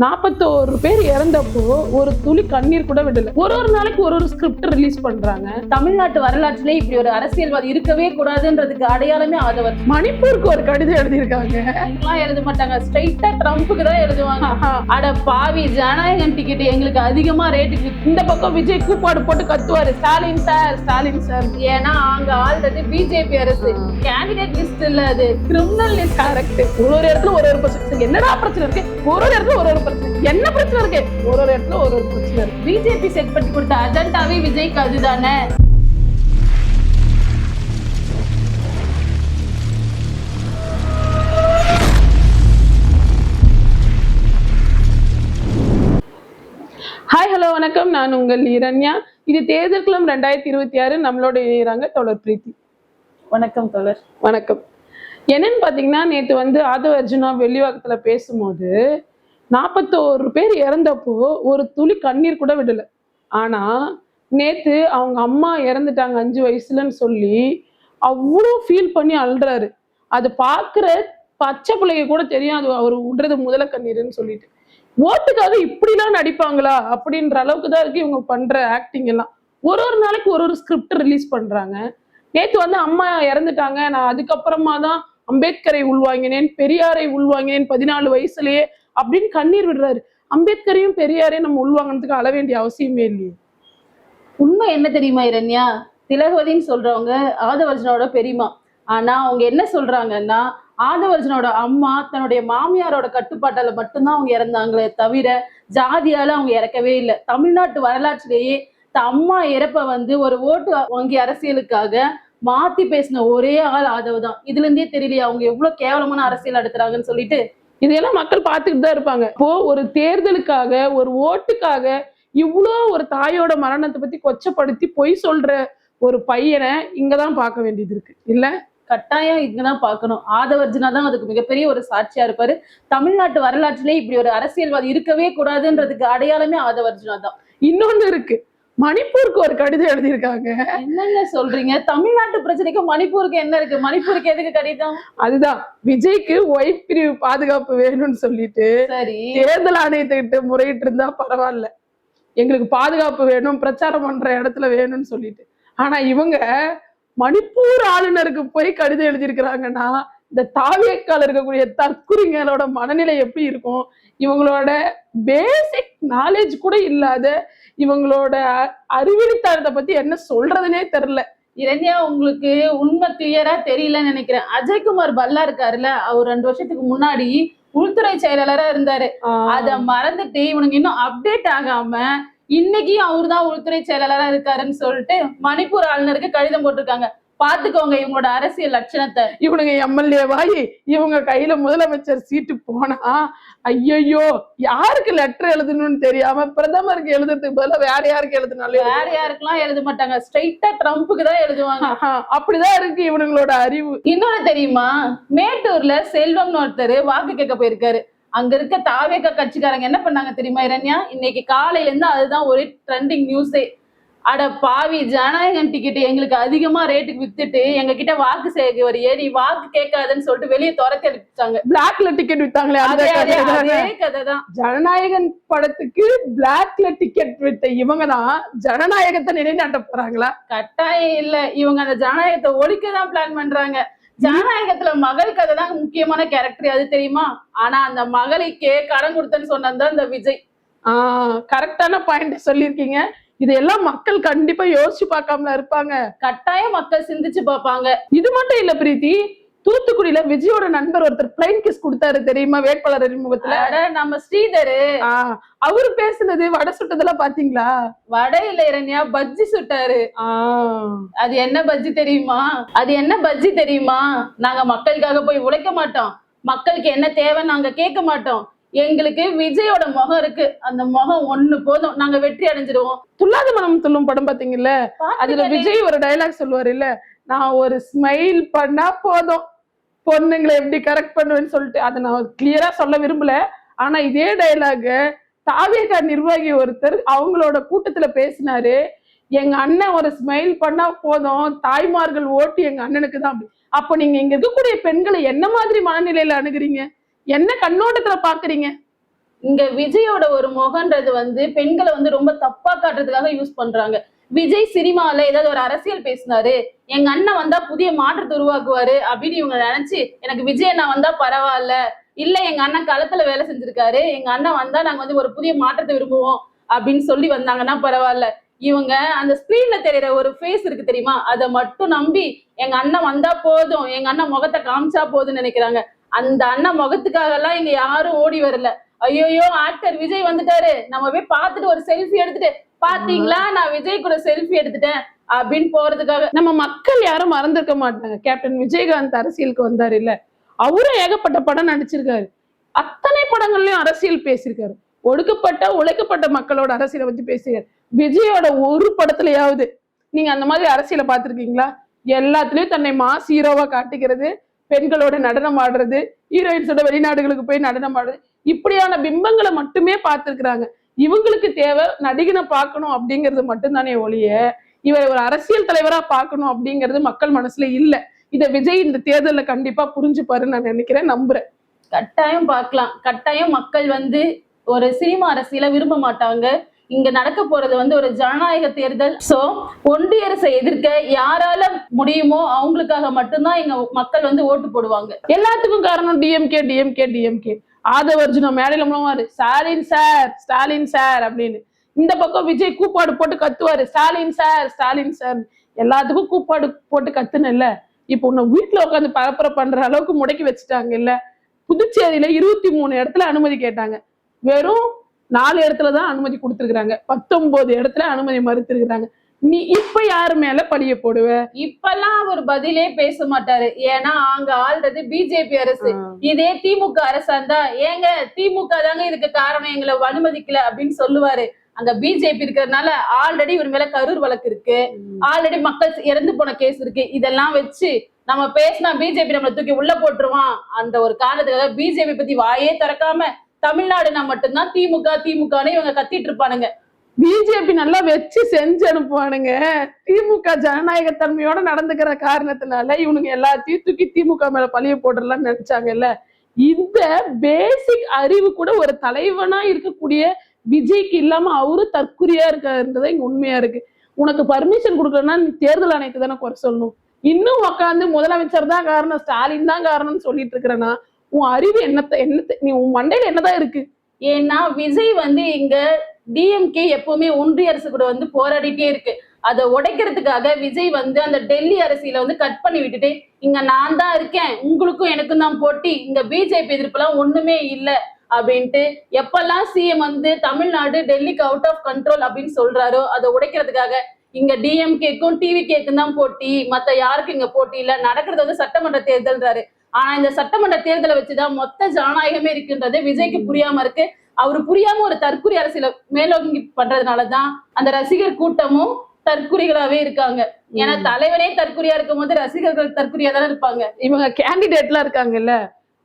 41 பேர் இறந்தப்போ ஒரு துளி கண்ணீர் கூட விடல. ஒரு நாளைக்கு ஒரு ஸ்கிரிப்ட் ரிலீஸ் பண்றாங்க. தமிழ்நாட்டு வரலாற்றிலே இப்படி ஒரு அரசியல்வாதி இருக்கவே கூடாதுன்றதுக்கு அடையாளமே ஆதவர். மணிப்பூருக்கு ஒரு கடிதம் எழுதியிருக்காங்க. இதெல்லாம் எழுத மாட்டாங்க, ஸ்ட்ரைட்டா ட்ரம்ப்புக்கு தான் எழுதுவாங்க. அட பாவி, ஜனநாயகன் டிக்கெட் எங்களுக்கு அதிகமா ரேட்டுக்கு. இந்த பக்கம் விஜய் கூப்பாடு போட்டு கத்துவாரு, ஸ்டாலின் சார் ஸ்டாலின் சார். ஏன்னா அங்க ஆல்ரெடி பிஜேபி அரசு கேண்டிடேட் லிஸ்ட் இல்ல, அது கிரிமினல் லிஸ்ட். கரெக்ட். ஒரு இடத்துல ஒரு பிரச்சனை. என்னடா பிரச்சனை இருக்கு? ஒரு இடத்துல ஒரு பிரச்சனை. என்ன பிரச்சனை இருக்கு? ஒரு இடத்துல ஒரு பிரச்சனை இருக்கு. பிஜேபி செட் பண்ணி கொடுத்த அஜெண்டாவே விஜய்க்கு அதுதானே. ஹாய் ஹலோ வணக்கம், நான் உங்கள் இரண்யா. இது தேர்தல் களம் 2026. நம்மளோட இணையறாங்க தோழர் பிரீத்தி. வணக்கம் தோழர். வணக்கம். என்னன்னு பாத்தீங்கன்னா, நேற்று ஆதவ அர்ஜுனா வெளிவாக்கத்துல பேசும்போது 41 பேர் இறந்தப்போ ஒரு துளி கண்ணீர் கூட விடல. ஆனா நேத்து அவங்க அம்மா இறந்துட்டாங்க 5 வயசுலன்னு சொல்லி அவ்வளோ ஃபீல் பண்ணி அழுறாரு. அது பாக்குற பச்சை பிள்ளைங்க கூட தெரியும் அது அவர் விடுறது முதல கண்ணீர்னு சொல்லிட்டு. ஓட்டுக்காக இப்படிலாம் நடிப்பாங்களா அப்படின்ற அளவுக்கு தான் இருக்கு இவங்க பண்ற ஆக்டிங் எல்லாம். ஒரு நாளைக்கு ஒரு ஸ்கிரிப்ட் ரிலீஸ் பண்றாங்க. நேத்து அம்மா இறந்துட்டாங்க, நான் அதுக்கப்புறமா தான் அம்பேத்கரை உள்வாங்கினேன், பெரியாரை உள்வாங்கினேன் 14 வயசுலயே அப்படின்னு கண்ணீர் விடுறாரு. அம்பேத்கரையும் பெரியாரையும் நம்ம உள்வாங்கினதுக்கு அழ வேண்டிய அவசியமே இல்லையே. உண்மை என்ன தெரியுமா இரண்யா? திலகவதின்னு சொல்றவங்க ஆதவர்ஜனோட பெரியமா. ஆனா அவங்க என்ன சொல்றாங்கன்னா, ஆதவர்ஜனோட அம்மா தன்னுடைய மாமியாரோட கட்டுப்பாட்டால மட்டும்தான் அவங்க இறந்தாங்களே தவிர ஜாதியால அவங்க இறக்கவே இல்லை. தமிழ்நாட்டு வரலாற்றிலேயே அம்மா இறப்ப ஒரு ஓட்டு வங்கி அரசியலுக்காக மாத்தி பேசின ஒரே ஆள் ஆதவ தான். இதுல இருந்தே தெரியலையா அவங்க எவ்வளவு கேவலமான அரசியல் நடத்துறாங்கன்னு சொல்லிட்டு. இதையெல்லாம் மக்கள் பார்த்துக்கிட்டு தான் இருப்பாங்க. இப்போ ஒரு தேர்தலுக்காக, ஒரு ஓட்டுக்காக இவ்வளோ ஒரு தாயோட மரணத்தை பத்தி கொச்சப்படுத்தி பொய் சொல்ற ஒரு பையனை இங்கதான் பார்க்க வேண்டியது இருக்கு இல்ல? கட்டாயம் இங்கதான் பார்க்கணும். ஆதவர்ஜனா தான் அதுக்கு மிகப்பெரிய ஒரு சாட்சியா இருப்பாரு. தமிழ்நாட்டு வரலாற்றிலே இப்படி ஒரு அரசியல்வாதி இருக்கவே கூடாதுன்றதுக்கு அடையாளமே ஆதவர்ஜனா தான். இன்னொன்னு இருக்கு, மணிப்பூருக்கு ஒரு கடிதம் எழுதியிருக்காங்க. என்னங்க சொல்றீங்க? தமிழ்நாட்டு பிரச்சனைக்கு மணிப்பூருக்கு என்ன இருக்கு? மணிப்பூருக்கு எதுக்கு கடிதம்? அதுதான், விஜய்க்கு ஒய்ஃப் பிரிவு பாதுகாப்பு வேணும்னு சொல்லிட்டு சரி தேர்தல் ஆணையத்துக்கிட்ட முறையிட்டு இருந்தா பரவாயில்ல, எங்களுக்கு பாதுகாப்பு வேணும், பிரச்சாரம் பண்ற இடத்துல வேணும்னு சொல்லிட்டு. ஆனா இவங்க மணிப்பூர் ஆளுநருக்கு போய் கடிதம் எழுதியிருக்கிறாங்கன்னா, இந்த தாவேக்கால இருக்கக்கூடிய தற்குறிங்களோட மனநிலை எப்படி இருக்கும்? இவங்களோட பேசிக் நாலேஜ் கூட இல்லாத இவங்களோட அறிவியலித்தனத்தை பத்தி என்ன சொல்றதுனே தெரியல. இரண்யா, உங்களுக்கு உண்மை கிளியரா தெரியலன்னு நினைக்கிறேன். அஜய்குமார் பல்லா இருக்காருல்ல, அவர் 2 வருஷத்துக்கு முன்னாடி உள்துறை செயலாளரா இருந்தாரு. அத மறந்துட்டு இவனுக்கு இன்னும் அப்டேட் ஆகாம இன்னைக்கு அவருதான் உள்துறை செயலாளரா இருக்காருன்னு சொல்லிட்டு மணிப்பூர் ஆளுநருக்கு கடிதம் போட்டிருக்காங்க. பாத்துக்கோங்க இவங்களோட அரசியல் லட்சணத்தை. இவனுங்க எம்எல்ஏவாயி இவங்க கையில முதலமைச்சர் சீட்டு போனா ஐயோ யாருக்கு லெட்டர் எழுதணும்னு தெரியாம பிரதமருக்கு எழுதுறதுக்கு பதிலா வேற யாருக்கு எழுதினாலும் வேற யாருக்கெல்லாம் எழுத மாட்டாங்க, ஸ்ட்ரைட்டா ட்ரம்ப்புக்கு தான் எழுதுவாங்க. அப்படிதான் இருக்கு இவனுங்களோட அறிவு. இன்னொன்னு தெரியுமா? மேட்டூர்ல செல்வம்னு ஒருத்தர் வாக்கு கேட்க போயிருக்காரு. அங்க இருக்க தாவேக கட்சிக்காரங்க என்ன பண்ணாங்க தெரியுமா இரண்யா? இன்னைக்கு காலையில இருந்து அதுதான் ஒரு ட்ரெண்டிங் நியூஸே. அட பாவி, ஜனநாயகன் டிக்கெட் எங்களுக்கு அதிகமா ரேட்டுக்கு வித்துட்டு எங்க கிட்ட வாக்கு சேக வரையே நீ வாக்கு கேட்காதுன்னு சொல்லிட்டு வெளியே துரத்தி அடிச்சாங்க. பிளாக்ல டிக்கெட் வித்தாங்களே, அதே கதைதான். ஜனநாயகன் படத்துக்கு பிளாக்ல டிக்கெட் வித்த இவங்க தான் ஜனநாயகத்தை நிலைநாட்ட போறாங்களா? கட்டாயம் இல்ல, இவங்க அந்த ஜனநாயகத்தை ஒழிக்கதான் பிளான் பண்றாங்க. ஜனநாயகத்துல மகள் கதை தான் முக்கியமான கேரக்டர், அது தெரியுமா? ஆனா அந்த மகளுக்கே கடன் கொடுத்தன்னு சொன்னதுதான் இந்த விஜய். கரெக்டான பாயிண்ட் சொல்லியிருக்கீங்க. இதெல்லாம் மக்கள் கண்டிப்பா யோசிச்சு பார்க்காமல இருப்பாங்க. கட்டாயம் மக்கள் சிந்திச்சு பார்ப்பாங்க. இது மட்டும் இல்ல பிரீத்தி, தூத்துக்குடியில விஜயோட நண்பர் ஒருத்தர் பிளைன் கிஸ் கொடுத்தாரு தெரியுமா வேட்பாளர் அறிமுகத்துல? நம்ம ஸ்ரீதர் அவரு பேசுனது வடை சுட்டதெல்லாம் பாத்தீங்களா? வடை இல்ல இரண்யா, பஜ்ஜி சுட்டாரு. அது என்ன பஜ்ஜி தெரியுமா? நாங்க மக்களுக்காக போய் உழைக்க மாட்டோம், மக்களுக்கு என்ன தேவைன்னு நாங்க கேட்க மாட்டோம். எங்களுக்கு விஜயோட முகம் இருக்கு, அந்த முகம் ஒண்ணு போதும், நாங்க வெற்றி அடைஞ்சிருவோம். துல்லாத மனம் துள்ளும் படம் பாத்தீங்கல்ல, அதுல விஜய் ஒரு டயலாக் சொல்லுவாரு இல்ல, நான் ஒரு ஸ்மைல் பண்ணா போதும் பொண்ணுங்களை எப்படி கரெக்ட் பண்ணுவேன்னு சொல்லிட்டு. அதை நான் கிளியரா சொல்ல விரும்பல. ஆனா இதே டயலாக தாவேகா நிர்வாகி ஒருத்தர் அவங்களோட கூட்டத்துல பேசினாரு. எங்க அண்ணன் ஒரு ஸ்மைல் பண்ணா போதும், தாய்மார்கள் ஓட்டு எங்க அண்ணனுக்கு தான். அப்ப நீங்க இங்க இருக்கக்கூடிய பெண்களை என்ன மாதிரி மனநிலையில அணுகுறீங்க? என்ன கண்ணோட்டத்துல பாக்குறீங்க? இங்க விஜயோட ஒரு முகன்றது வந்து பெண்களை வந்து ரொம்ப தப்பா காட்டுறதுக்காக யூஸ் பண்றாங்க. விஜய் சினிமால ஏதாவது ஒரு அரசியல் பேசினாரு, எங்க அண்ணன் வந்தா புதிய மாற்றத்தை உருவாக்குவாரு அப்படின்னு இவங்க நினைச்சு எனக்கு விஜய் அண்ணா வந்தா பரவாயில்ல, இல்ல எங்க அண்ணன் களத்துல வேலை செஞ்சிருக்காரு, எங்க அண்ணன் வந்தா நாங்க வந்து ஒரு புதிய மாற்றத்தை விரும்புவோம் அப்படின்னு சொல்லி வந்தாங்கன்னா பரவாயில்ல. இவங்க அந்த ஸ்கிரீன்ல தெரியற ஒரு ஃபேஸ் இருக்கு தெரியுமா, அதை மட்டும் நம்பி எங்க அண்ணன் வந்தா போதும், எங்க அண்ணன் முகத்தை காமிச்சா போதும்னு நினைக்கிறாங்க. அந்த அண்ணன் முகத்துக்காக எல்லாம் இங்க யாரும் ஓடி வரல. ஐயோ ஆக்டர் விஜய் வந்துட்டாரு, நம்ம போய் பார்த்துட்டு ஒரு செல்ஃபி எடுத்துட்டு பாத்தீங்களா நான் விஜய் கூட செல்ஃபி எடுத்துட்டேன் அப்படின்னு போறதுக்காக. நம்ம மக்கள் யாரும் மறந்துருக்க மாட்டாங்க. கேப்டன் விஜயகாந்த் அரசியலுக்கு வந்தாரு இல்ல, அவரும் ஏகப்பட்ட படம் நடிச்சிருக்காரு. அத்தனை படங்கள்லயும் அரசியல் பேசியிருக்காரு. ஒடுக்கப்பட்ட உழைக்கப்பட்ட மக்களோட அரசியலை பத்தி பேசியிருக்காரு. விஜயோட ஒரு படத்துலயாவது நீங்க அந்த மாதிரி அரசியலை பார்த்திருக்கீங்களா? எல்லாத்துலயும் தன்னை மாஸ் ஹீரோவா காட்டிக்கிறது, பெண்களோட நடனம் ஆடுறது, ஹீரோயின்ஸோட வெளிநாடுகளுக்கு போய் நடனம் ஆடுறது, இப்படியான பிம்பங்களை மட்டுமே பார்த்திருக்கிறாங்க. இவங்களுக்கு தேவை நடிகனை பார்க்கணும் அப்படிங்கிறது மட்டும்தானே ஒழிய இவர் ஒரு அரசியல் தலைவரா பார்க்கணும் அப்படிங்கிறது மக்கள் மனசுல இல்ல. இதை விஜய் இந்த தேர்தலில் கண்டிப்பா புரிஞ்சுப்பாருன்னு நான் நினைக்கிறேன், நம்புறேன். கட்டாயம் பார்க்கலாம். கட்டாயம் மக்கள் வந்து ஒரு சினிமா அரசியலை விரும்ப மாட்டாங்க. இங்க நடக்க போறது வந்து ஒரு ஜனநாயக தேர்தல். சோ ஒன்றிய அரசை எதிர்க்க யாரால முடியுமோ அவங்களுக்காக மட்டும்தான் எங்க மக்கள் வந்து ஓட்டு போடுவாங்க. எல்லாத்துக்கும் காரணம் டிஎம்கே டிஎம்கே டிஎம்கே. ஆதவர்ஜுனா மேடையில மூலமாரு ஸ்டாலின் சார் ஸ்டாலின் சார் அப்படின்னு, இந்த பக்கம் விஜய் கூப்பாடு போட்டு கத்துவாரு ஸ்டாலின் சார் ஸ்டாலின் சார். எல்லாத்துக்கும் கூப்பாடு போட்டு கத்துன இல்ல, இப்ப உன்னை வீட்டுல உட்காந்து பரப்புரை பண்ற அளவுக்கு முடக்கி வச்சுட்டாங்க இல்ல. புதுச்சேரியில 23 இடத்துல அனுமதி கேட்டாங்க, வெறும் 4 இடத்துலதான் அனுமதி கொடுத்துருக்காங்க. 19 இடத்துல அனுமதி மறுத்திருக்கிறாங்க. நீ இப்ப யாரு மேல பழிய போடுவ? இப்பெல்லாம் அவர் பதிலே பேச மாட்டாரு. ஏன்னா அங்க ஆல்ரெடி பிஜேபி அரசு. இதே திமுக அரசா இருந்தா ஏங்க திமுக தாங்க இதுக்கு காரணம், எங்களை அனுமதிக்கல அப்படின்னு சொல்லுவாரு. அங்க பிஜேபி இருக்கிறதுனால ஆல்ரெடி இவர் மேல கரூர் வழக்கு இருக்கு, ஆல்ரெடி மக்கள் இறந்து போன கேஸ் இருக்கு. இதெல்லாம் வச்சு நம்ம பேசினா பிஜேபி நம்மளை தூக்கி உள்ள போட்டுருவான். அந்த ஒரு காரணத்துக்காக பிஜேபி பத்தி வாயே திறக்காம தமிழ்நாடுனா மட்டும்தான் திமுக திமுகன்னு இவங்க கத்திட்டு இருப்பானுங்க. பிஜேபி நல்லா வச்சு செஞ்சு அனுப்புவானுங்க. திமுக ஜனநாயக தன்மையோட நடந்துக்கிற காரணத்தினால இவனுங்க எல்லாத்தையும் தூக்கி திமுக மேல பழிய போடுறலாம்னு நினைச்சாங்கல்ல. இந்த பேசிக் அறிவு கூட ஒரு தலைவனா இருக்கக்கூடிய விஜய்க்கு இல்லாம அவரு தற்குறியா இருக்காருன்றத இங்க உண்மையா இருக்கு. உனக்கு பர்மிஷன் கொடுக்கலன்னா நீ தேர்தல் ஆணையத்தை தானே குறை சொல்லணும். இன்னும் உட்காந்து முதலமைச்சர் தான் காரணம், ஸ்டாலின் தான் காரணம்னு சொல்லிட்டு இருக்கிறனா உன் அறிவு என்னத்தை நீ உன் மண்டையில என்னதான் இருக்கு? ஏன்னா விஜய் வந்து இங்க டிஎம்கே எப்பவுமே ஒன்றிய அரசு கூட வந்து போராடிட்டே இருக்கு. அதை உடைக்கிறதுக்காக விஜய் வந்து அந்த டெல்லி அரசியல வந்து கட் பண்ணி விட்டுட்டு இங்க நான் தான் இருக்கேன், உங்களுக்கும் எனக்கும் தான் போட்டி, இங்க பிஜேபி எதிர்ப்புலாம் ஒண்ணுமே இல்லை அப்படின்ட்டு எப்பெல்லாம் சிஎம் வந்து தமிழ்நாடு டெல்லிக்கு அவுட் ஆஃப் கண்ட்ரோல் அப்படின்னு சொல்றாரோ அதை உடைக்கிறதுக்காக இங்க டிஎம்கேக்கும் டிவிகேக்கும் தான் போட்டி, மத்த யாருக்கும் இங்க போட்டி இல்ல. நடக்கிறது வந்து சட்டமன்ற தேர்தல்ன்றாரு. ஆனா இந்த சட்டமன்ற தேர்தலை வச்சுதான் மொத்த ஜனநாயகமே இருக்குன்றது விஜய்க்கு புரியாம இருக்கு. அவரு புரியாம ஒரு தற்குறி அரசியல மேலோங்கி பண்றதுனாலதான் அந்த ரசிகர் கூட்டமும் தற்குறிகளாவே இருக்காங்க. ஏன்னா தலைவனே தற்குறியா இருக்கும் போது ரசிகர்கள் தற்குறியா தானே இருப்பாங்க. இவங்க கேண்டிடேட்லாம் இருக்காங்கல்ல,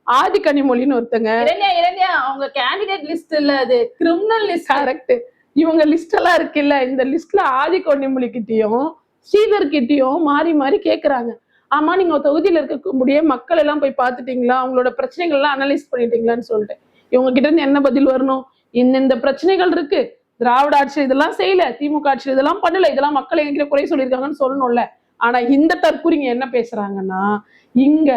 ஆதி கனிமொழின்னு ஒருத்தங்க. இரண்யா அவங்க கேண்டிடேட் லிஸ்ட் இல்ல, அது கிரிமினல் லிஸ்ட். கரெக்ட். இவங்க லிஸ்ட் எல்லாம் இருக்குல்ல, இந்த லிஸ்ட்ல ஆதி கனிமொழி கிட்டயும் ஸ்ரீதர் கிட்டயும் மாறி மாறி கேக்குறாங்க, ஆமா நீங்க தொகுதியில இருக்கக்கூடிய மக்கள் எல்லாம் போய் பார்த்துட்டீங்களா, அவங்களோட பிரச்சனைகள் எல்லாம் அனலைஸ் பண்ணிட்டீங்களான்னு சொல்லிட்டு இவங்க கிட்ட இருந்து என்ன பதில் வரணும்? இந்த பிரச்சனைகள் இருக்கு, திராவிட ஆட்சி இதெல்லாம் செய்யல, திமுக ஆட்சி இதெல்லாம் பண்ணல, இதெல்லாம் மக்கள் எங்க குறை சொல்லியிருக்காங்கன்னு சொல்லணும்ல. ஆனா இந்த தற்கூறிங்க என்ன பேசுறாங்கன்னா, இங்க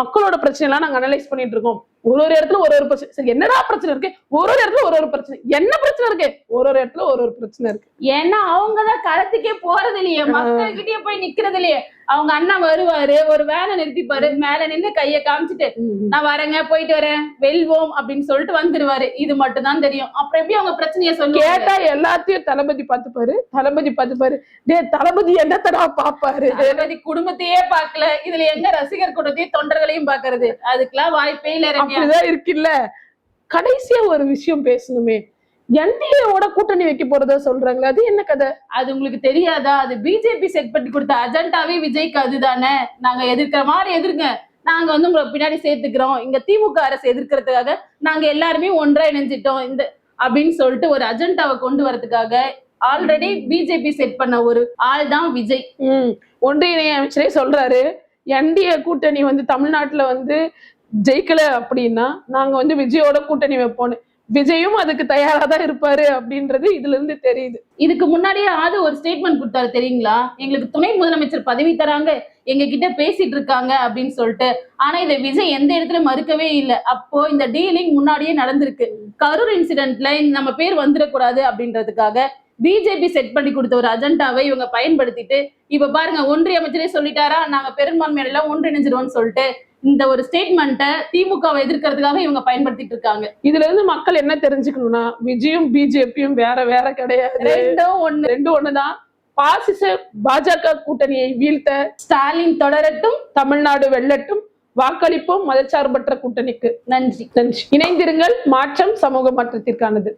மக்களோட பிரச்சனை எல்லாம் நாங்க அனலைஸ் பண்ணிட்டு இருக்கோம், ஒரு இடத்துல ஒரு பிரச்சனை. சரி என்னடா பிரச்சனை இருக்கு? ஒரு இடத்துல ஒரு பிரச்சனை. என்ன பிரச்சனை இருக்கு? ஒரு இடத்துல ஒரு பிரச்சனை இருக்கு. ஏன்னா அவங்கதான் களத்துக்கே போறது இல்லையே, மக்கள்கிட்டயே போய் நிக்கிறது இல்லையே. அவங்க அண்ணா வருவாரு, ஒரு வேலை நிறுத்திப்பாரு, மேல நின்று கைய காமிச்சிட்டு நான் வரேங்க போயிட்டு வரேன் வெல்வோம் அப்படின்னு சொல்லிட்டு வந்துருவாரு. இது மட்டும் தான் தெரியும். அப்புறம் எப்படி அவங்க பிரச்சனைய சொல்லி கேட்டா எல்லாத்தையும் தளபதி பார்த்துப்பாரு. டே தளபதி என்னத்தடா பாப்பாரு? தளபதி குடும்பத்தையே பாக்கல, இதுல எங்க ரசிகர் கூட்டத்தையும் தொண்டர்களையும் பாக்குறது? அதுக்கெல்லாம் வாய்ப்பே இல்ல. அப்படிதான் இருக்குல்ல. கடைசியா ஒரு விஷயம் பேசணுமே, என்டிஏவோட கூட்டணி வைக்க போறதா சொல்றாங்களே, அது என்ன கதை? அது உங்களுக்கு தெரியாதா? அது பிஜேபி செட் பண்ணி கொடுத்த அஜெண்டாவே விஜய்க்கு அதுதானே. நாங்க எதிர்க்கிற மாதிரி எதிர்ங்க, நாங்க வந்து உங்களை பின்னாடி சேர்த்துக்கிறோம், இங்க திமுக அரசு எதிர்க்கிறதுக்காக நாங்க எல்லாருமே ஒன்றா இணைஞ்சிட்டோம் இந்த அப்படின்னு சொல்லிட்டு ஒரு அஜெண்டாவை கொண்டு வரதுக்காக ஆல்ரெடி பிஜேபி செட் பண்ண ஒரு ஆள் தான் விஜய். ஒன்றிய இணை அமைச்சரே சொல்றாரு, என்டிஏ கூட்டணி வந்து தமிழ்நாட்டுல வந்து ஜெயிக்கல அப்படின்னா நாங்க வந்து விஜயோட கூட்டணி வைப்போன்னு. விஜயும் அதுக்கு தயாரா தான் இருப்பாரு அப்படின்றது இதுல இருந்து தெரியுது. இதுக்கு முன்னாடியே ஒரு ஸ்டேட்மெண்ட் கொடுத்தாரு தெரியுங்களா? எங்களுக்கு துணை முதலமைச்சர் பதவி தராங்க, எங்க கிட்ட பேசிட்டு இருக்காங்க அப்படின்னு சொல்லிட்டு. ஆனா இதை விஜய் எந்த இடத்துல மறுக்கவே இல்லை. அப்போ இந்த டீலிங் முன்னாடியே நடந்திருக்கு. கரூர் இன்சிடென்ட்ல நம்ம பேர் வந்துடக்கூடாது அப்படின்றதுக்காக பிஜேபி செட் பண்ணி கொடுத்த ஒரு அஜெண்டாவை இவங்க பயன்படுத்திட்டு இப்ப பாருங்க, ஒன்றிய அமைச்சரே சொல்லிட்டாரா நாங்க பெரும்பான்மையில எல்லாம் ஒன்றிணைஞ்சிருவோம்னு சொல்லிட்டு இந்த ஒரு ஸ்டேட்மெண்ட்டை திமுகவை எதிர்க்கிறதுக்காக இவங்க பயன்படுத்திட்டு இருக்காங்க. இதுல இருந்து மக்கள் என்ன தெரிஞ்சுக்கணும்னா, விஜயும் பிஜேபியும் வேற வேற கிடையாது, ரெண்டும் ஒண்ணுதான். பாசிச பாஜக கூட்டணியை வீழ்த்த ஸ்டாலின் தொடரட்டும், தமிழ்நாடு வெல்லட்டும், வாக்களிப்போம் மதச்சார்பற்ற கூட்டணிக்கு. நன்றி. இணைந்திருங்கள், மாற்றம் சமூக மாற்றத்திற்கானது.